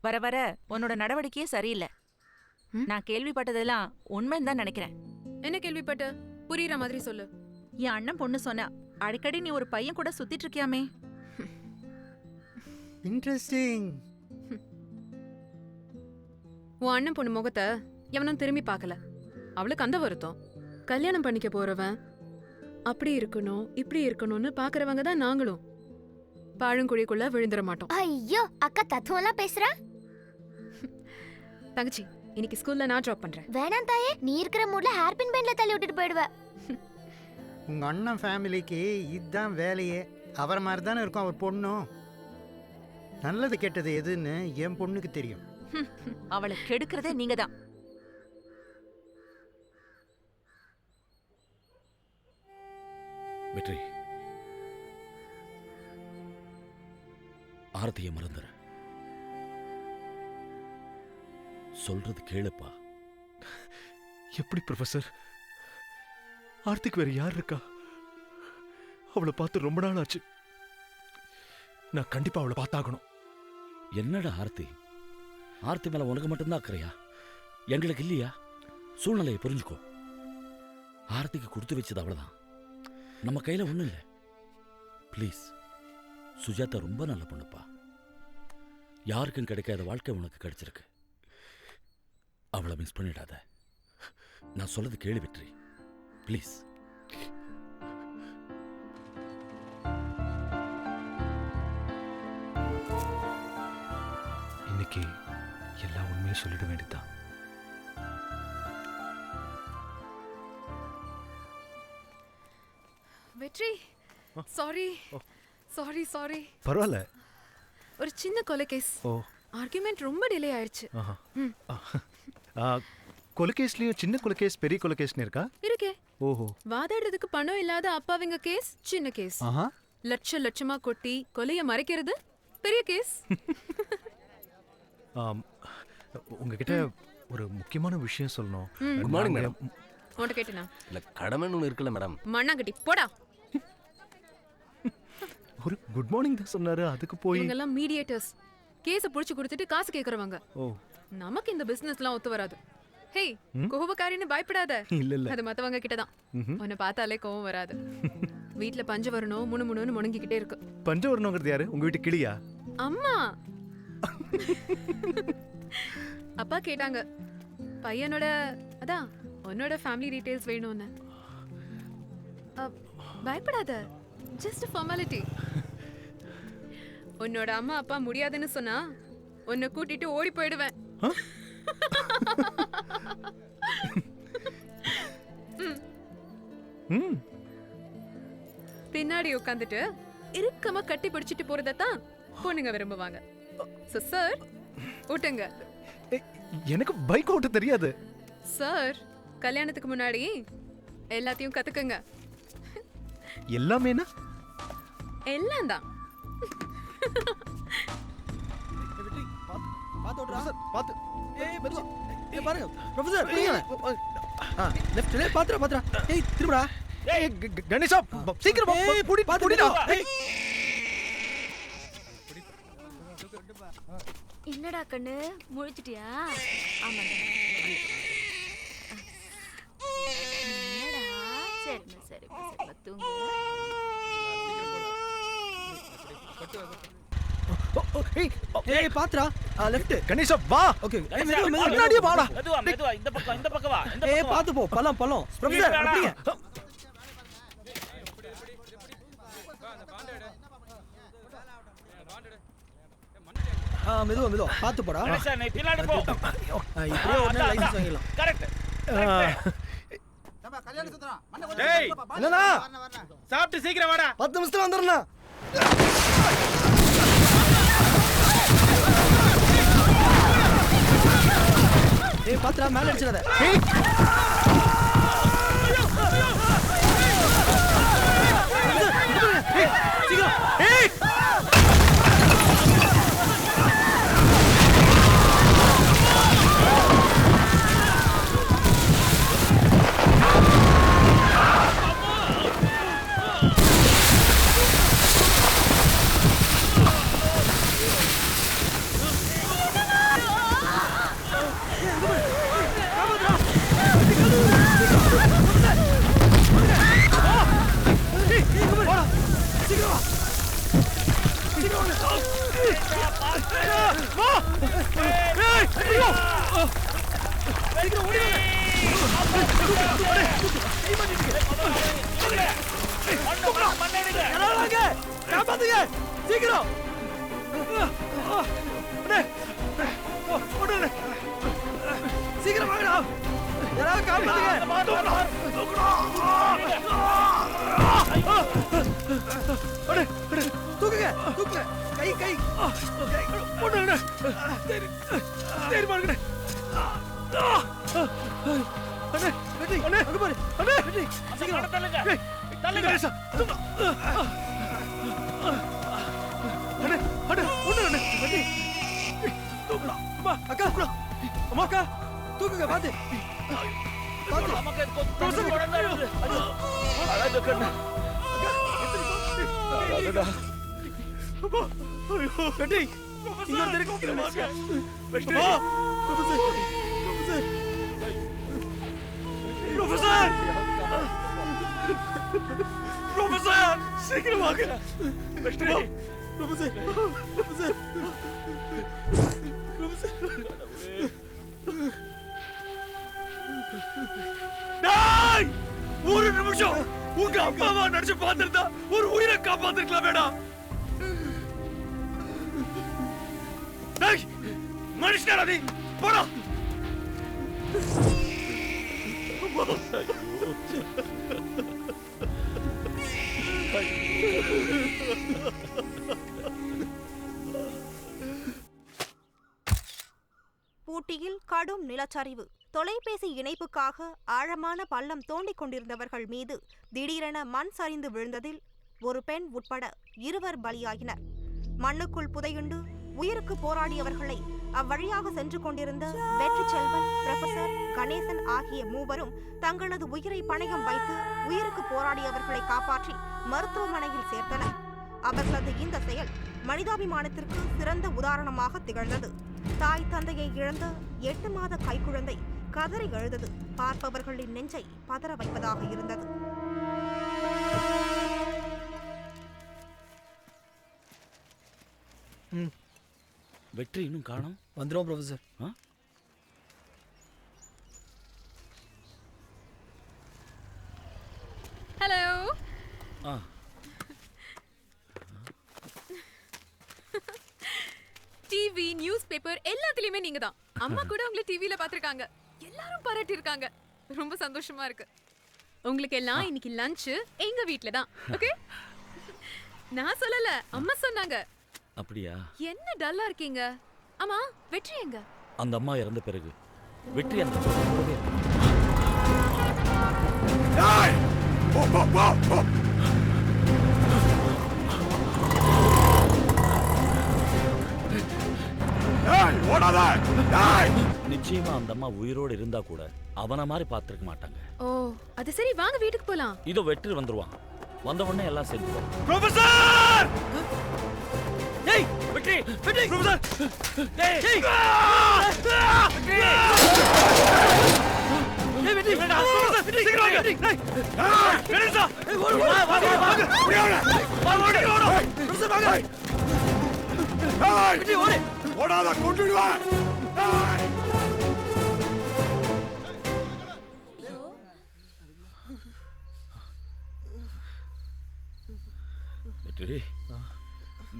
வர வர உன்னோட நடவடிக்கையே சரியில்லை. நான் கேள்விப்பட்டதெல்லாம் உண்மைன்னு தான் நினைக்கிறேன். என்ன கேள்விப்பட்ட? புரியுற மாதிரி சொல்லு. என் அண்ணன் பொண்ணு சொன்னா அடிக்கடி நீ ஒரு பையன் கூட சுத்திட்டு இருக்கியாமே. இன்ட்ரெஸ்டிங். உன் அண்ணன் பொண்ணு முகத்தை எவனும் திரும்பி பார்க்கல. அவளுக்கு அந்த வருத்தம். கல்யாணம் பண்ணிக்க போறவன் அப்படி இருக்கணும் இப்படி இருக்கணும்னு பாக்குறவங்க தான் நாங்களும். பாழுங்குழிக்குள்ள விழுந்துட மாட்டோம். ஐயோ அக்கா தத்துவம்லாம் பேசுற. தங்கச்சி, இன்னைக்கு ஸ்கூல்ல நான் டிராப் பண்றேன். வேணாம் தாயே, நீ இருக்கிற மூட்ல ஹேர்பின் பெண்ட்ல தள்ளி விட்டுட்டு போயிடுவ. உங்க அண்ணன் ஃபேமிலிக்கு இதுதான் வேலையே. அவரை மாதிரி தானே இருக்கும் அவர் பொண்ணும். நல்லது கெட்டது எதுன்னு என் பொண்ணுக்கு தெரியும். அவளை கெடுக்கிறதே நீங்க தான். வெற்றி, ஆரத்திய மறந்துற. சொல்றது கேளுப்பா. எப்படி ப்ரொஃபசர்? ஆர்த்திக்கு வேற யார் இருக்கா? அவளை பார்த்து ரொம்ப நாள் ஆச்சு. நான் கண்டிப்பா அவளை பார்த்தாகணும். என்னடா ஆர்த்தி? ஆர்த்தி மேல உனக்கு மட்டும்தான் அக்கறையா? எங்களுக்கு இல்லையா? சூழ்நிலையை புரிஞ்சுக்கோ. ஆர்த்திக்கு கொடுத்து வச்சது அவ்வளவுதான். நம்ம கையில ஒண்ணும் இல்லை. ப்ளீஸ், சுஜாதா ரொம்ப நல்ல பொண்ணுப்பா. யாருக்கும் கிடைக்காத வாழ்க்கை உனக்கு கிடைச்சிருக்கு. அவளை மிஸ் பண்ணிடாத. நான் சொல்லது கேளு வெற்றி, ப்ளீஸ். இன்னைக்கு எல்லா உண்மையும் சொல்லிட வேண்டியதுதான். வெற்றி, சாரி சாரி சாரி. பரவாயில்ல. ஒரு சின்ன கொலை கேஸ். ஆர்குமெண்ட் ரொம்ப டிலே ஆயிடுச்சு. கொலைகேஸ்லயும் சின்ன கொலைகேஸ் பெரிய கொலைகேஸ்னு இருக்கா? இருக்கே. ஓஹோ. வாதாடுறதுக்கு பணம் இல்லாத அப்பாவிங்க கேஸ் சின்ன கேஸ். லட்சமா கொட்டி கொலைய மறைக்கிறது பெரிய கேஸ். உங்ககிட்ட ஒரு முக்கியமான விஷயம் சொல்லணும். Good morning madam. உன்கிட்ட கேட்டேனா? இல்ல, கடமைன்னு ஒன்று இருக்குல்ல மேடம். மண்ணாங்கட்டி போடா. ஒரு குட் மார்னிங் தான் சொன்னாரு, அதுக்கு போய். இவங்க எல்லாம் மீடியேட்டர்ஸ். கேஸ புடிச்சு கொடுத்துட்டு காசு கேக்குறவங்க. ஓ, நமக்கு இந்த பிசினஸ்லாம் ஒத்து வராது. ஹே, கோபக்காரின்னு பயப்படாத. இல்ல இல்ல, அது மத்தவங்க கிட்ட தான். உன்னை பார்த்தாலே கோவம் வராது. வீட்ல பஞ்ச வரணும் முணுமுணுன்னு முணங்கிக்கிட்டே இருக்கு. பஞ்ச வரணுங்கிறது யாரு? உங்க வீட்டு கிளியா? அம்மா. அப்பா கேட்டாங்க பையனோட அதான் உன்னோட ஃபேமிலி டீடைல்ஸ் வேணும்னு. பயப்படாத, ஜஸ்ட் ஃபார்மாலிட்டி. உன்னோட அம்மா அப்பா முடியாதுன்னு சொன்னா உன்னை கூட்டிட்டு ஓடி போயிடுவேன். பின்னாடி உட்காந்துட்டு இறுக்கமா கட்டி பிடிச்சிட்டு போறதான் பொண்ணுங்க விரும்புவாங்க. சார் ஓட்டுங்க. எனக்கு பைக் ஓட்ட தெரியாது சார். கல்யாணத்துக்கு முன்னாடி எல்லாத்தையும் கத்துக்குங்க. எல்லாமேனா? பாத்து எல்லாம் தான். பாத்து. ஏய் பாருங்க ப்ரொஃபசர், லெஃப்ட்ல பாத்துடா. ஏய் திரும்படா. ஏய் கணேஷா, சீக்கிரம் புடிடா. என்னடா கண்ணு முழிச்சிட்டியா? ஆமாடா. என்னடா? சரி தூங்கு. ஏய் பாத்துடா. லெஃப்ட். கணேஷா வா. ஓகே. முன்னாடியே வாடா. மெதுவா இந்த பக்கம் வா. ஏய் பாத்து போ. பழம். ப்ரொஃபசர் அப்படியே. மெதுவா பாத்து போடா. நீ பின்னாடி போ. இப்படியே ஒரு நாள் லைசென்ஸ் வாங்கிடலாம். கரெக்ட். டேய் என்னடா? சாப்பிட்டு சீக்கிரம் வாடா. 10 நிமிஷத்துல வந்துறேன்னா. ஏய் பாத்துடா, மேல அடிச்சிடாத. சீக்கிரம். ஏய் ஐயோ சீக்கிரம் ஓடி வாங்க காப்பாத்துங்க சீக்கிரம் சீக்கிரம் வாங்கடா யாராவது காப்பாத்துங்க தூக்குங்க தூக்குங்க கை கை ஒண்ணு சரி சரி பாருங்க அண்ணே வெற்றி அண்ணே அங்க பாரு அண்ணே வெற்றி சீக்கிரம் தள்ளுங்க தள்ளுங்க அண்ணே அண்ணே ஒண்ணு அண்ணே வெற்றி தூக்குடா அம்மா அக்கா அம்மா அக்கா தூக்குங்க பாத்து பாத்து நமக்கு தொட்டு குழந்தை இருக்கு அழகு கண்ணு அடடா வெற்றி இங்க வந்து இருக்கு வெற்றி ப்ரொஃபசர் ப்ரொஃபசர் சீக்கிரம் வாங்க வெற்றி ப்ரொஃபசர் ப்ரொஃபசர் டேய் ஒரு நிமிஷம் உங்க அப்பாவா நடிச்சு பார்த்திருந்தா ஒரு உயிரை காப்பாத்திருக்கலாம் வேண்டாம் டேய் மனுஷனா நீ போடா ஊட்டியில் கடும் நிலச்சரிவு. தொலைபேசி இணைப்புக்காக ஆழமான பள்ளம் தோண்டிக் கொண்டிருந்தவர்கள் மீது திடீரென மண் சரிந்து விழுந்ததில் ஒரு பெண் உட்பட 2 பலியாகினர். மண்ணுக்குள் புதையுண்டு உயிருக்கு போராடியவர்களை அவ்வழியாக சென்று கொண்டிருந்த வெற்றி செல்வன், புரொஃபசர் கணேசன் ஆகிய மூவரும் தங்களது உயிரை பணயம் வைத்து உயிருக்கு போராடியவர்களை காப்பாற்றி மருத்துவமனையில் சேர்த்தனர். அவர்களது இந்த செயல் மனிதாபிமானத்திற்கு சிறந்த உதாரணமாக திகழ்ந்தது. தாய் தந்தையை இழந்த 8 மாத கைக்குழந்தை கதறி எழுதது பார்ப்பவர்களின் நெஞ்சை பதற வைப்பதாக இருந்தது. வெற்றி இன்னும் காணோம். வந்துடும் professor. Hello. TV, news paper எல்லாத்துலயுமே நீங்க தான். அம்மா கூட உங்களை டிவில பாத்திருக்காங்க. எல்லாரும் பாராட்டி இருக்காங்க. ரொம்ப சந்தோஷமா இருக்கு. உங்களுக்கு எல்லாம் இன்னைக்கு லஞ்ச் எங்க வீட்ல தான். ஓகே? நான் சொல்லல, அம்மா சொன்னாங்க. அப்படியா? என்ன டல்லா இருக்கீங்க? அம்மா, வெற்றி எங்க? அந்த அம்மா இறந்த பிறகு வெற்றி அந்த நிச்சயமா அந்த அம்மா உயிரோடு இருந்தா கூட அவன மாதிரி பார்த்திருக்க மாட்டாங்க. ஓ, அது சரி, வாங்க வீட்டுக்கு போலாம். இதோ வெற்றி வந்துருவான். வந்த உடனே எல்லாம் சேர்ந்துருவோம். ப்ரொஃபசர்! ஏய், வெற்றி! வெற்றி! ப்ரொஃபசர்! ஏய்! ஏய், வெற்றி! ப்ரொஃபசர், சீக்கிரம் வாங்க! ஏய்! கணேசா! வாங்க! ஓடு! ப்ரொஃபசர் வாங்க! வெற்றி ஓடு! ஓடாத கொன்றுடுவேன்! வெற்றி,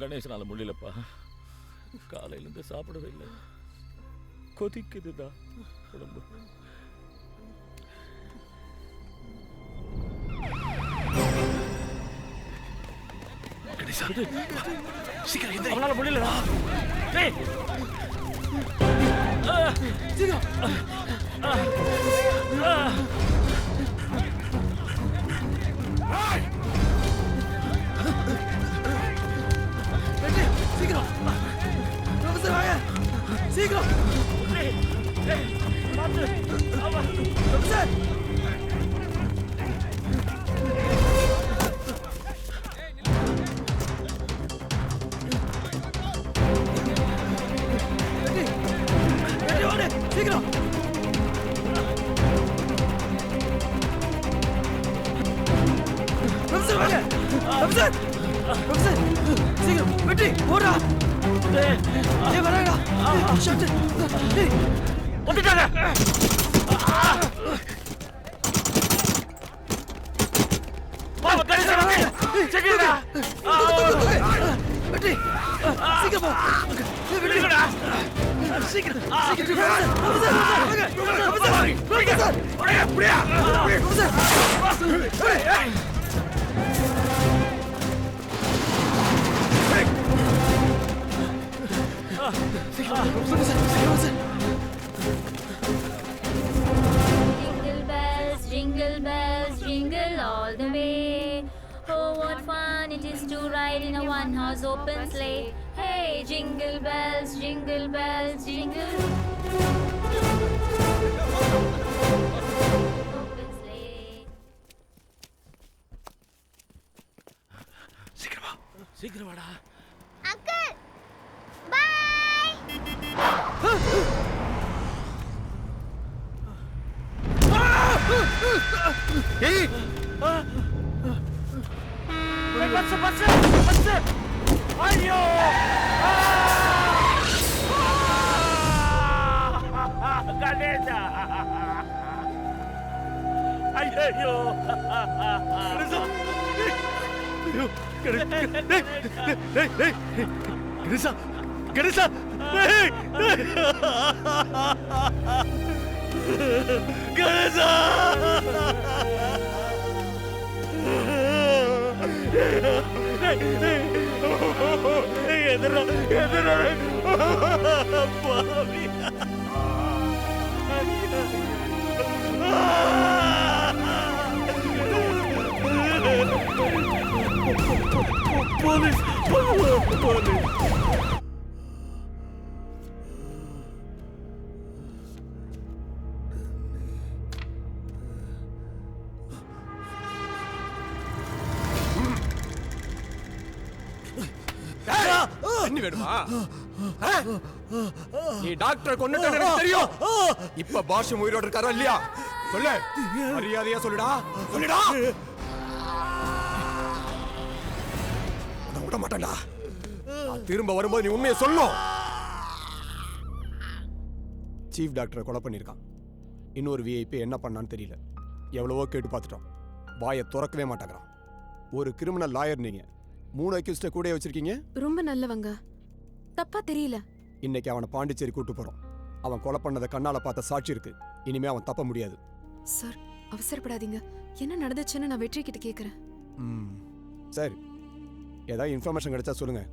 கணேசனால முடியலப்பா. காலையில இருந்து சாப்பிடவே இல்லை. கொதிக்குதுதான் உடம்பு. சீக்கிரம் எந்திரி. அவனால முடியலடா. டேய், சீக்கிரம். வெற்றி, சீக்கிரம். ப்ரொஃபசர் வாங்க. சீக்கிரம். ப்ரொஃபசர். சீக்கிரம். ப்ரொஃபசர் வாங்க. ப்ரொஃபசர். ப்ரொஃபசர் சீக்கிரம். வெற்றி ஓடுறா. ஏய், வரடா. வந்துட்டாங்க. வாங்க கணேசா வாங்க. சீக்கிரம்டா. வெற்றி சீக்கிரம் வா. விடுங்கடா. சீக்கிரம் சார். அப்படியா? Jingle bells, jingle all the way. Oh, what fun it is to ride in a one-horse open sleigh. Hey, jingle bells, jingle bells, jingle. Open sleigh. சீக்கிரம் வாடா. Uncle bye. ஏய் பஸ். ஐயோ. கணேசா. ஐயோ. கணேசா கணேசா கணேசா. எதிரா பாவி. Police police. என்ன வேணுமா? நீ டாக்டரை கொன்னுட்ட எனக்கு தெரியும். இப்ப பாஷம் உயிரோட இருக்காரா இல்லையா? சொல்லு, மரியாதையா சொல்லுடா. சொல்லுடா. நான் விட மாட்டேன்டா. நான் திரும்ப வரும்போது நீ உண்மையை சொல்லணும். சீஃப் டாக்டரை கொலை பண்ணிருக்கான். இன்னொரு விஐபி என்ன பண்ணான்னு தெரியல. எவ்வளவோ கேட்டு பார்த்துட்டோம். வாயை திறக்கவே மாட்டேங்கிறான். ஒரு கிரிமினல் லாயர் நீங்க. 3 அக்யூஸ்ட கூட வச்சிருக்கீங்க. ரொம்ப நல்லவங்க. தப்பா தெரியல. இன்னைக்கு அவனை பாண்டிச்சேரி கூட்டு போறோம். அவன் கொலை பண்ணதை கண்ணால பார்த்த சாட்சி இருக்கு. இனிமே அவன் தப்ப முடியாது. சார், அவசரப்படாதீங்க. என்ன நடந்துச்சுன்னு நான் வெற்றி கிட்ட கேக்குறேன். சரி, ஏதாவது இன்ஃபர்மேஷன் கிடைச்சா சொல்லுங்க.